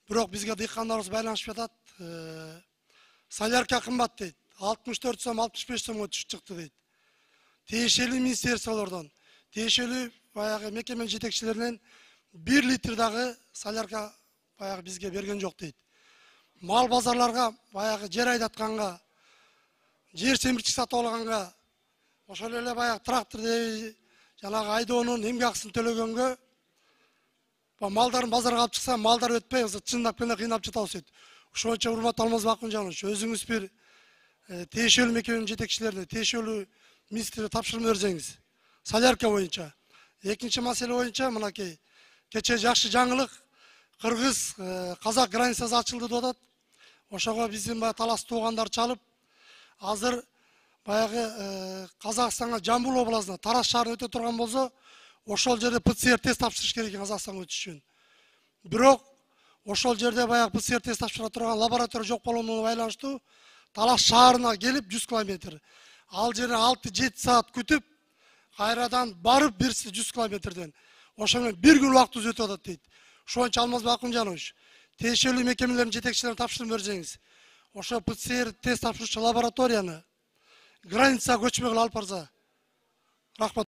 Бирок бизге дыйкандарыбыз байланышып жатат. Солярка кымбат дейт. 64 сом, 65 сомго түшүп чыкты дейт. Тиешелүү министрликтен, тиешелүү баягы мекеме жетекчилеринен 1 литр дагы солярка баягы бизге берген жок дейт. Мал базарларга баягы жер айдатканга, жер семирчик сатып алганга, ошол эле баягы тракторду жанагы айдоонун эмгек акысын төлөгөнгө малдарын базарга алып чыкса, малдар өтпөй, чындап келе кыйнап жатабыз дейт. Ошон үчүн урматтуу Алмаз Акунжанович, өзүңүз бир тиешелүү мекеменин жетекчилерине, тиешелүү министрге тапшырма берсеңиз, солярка боюнча. Экинчи маселе боюнча, мынакей кече жакшы жаңылык, Кыргыз Казак границасы ачылды деп атат. Ошого биздин талас туугандар чалып, азыр баягы Казакстанга Жамбыл областына, Тараз шаарына өтө турган болсо, ошол жерде ПЦР тест тапшырыш керек экен Казакстанга өтүш үчүн. Бирок ошол жерде баягы ПЦР тест тапшыра турган лаборатория жок болгондугуна байланыштуу Талас шаарына келип 100 километр. Ал жерде 6-7 саат күтүп, кайрадан барып берсе 100 километрден. Ошомен бир күн убакыт өтүп атат дейт. Ошон үчүн Алмаз Акунжанович, тиешелүү мекемелердин жетекчилерине тапшырма берсеңиз, ошо ПЦР тест тапшыруучу лабораторияны границага көчмөгө алып барса. Рахмат.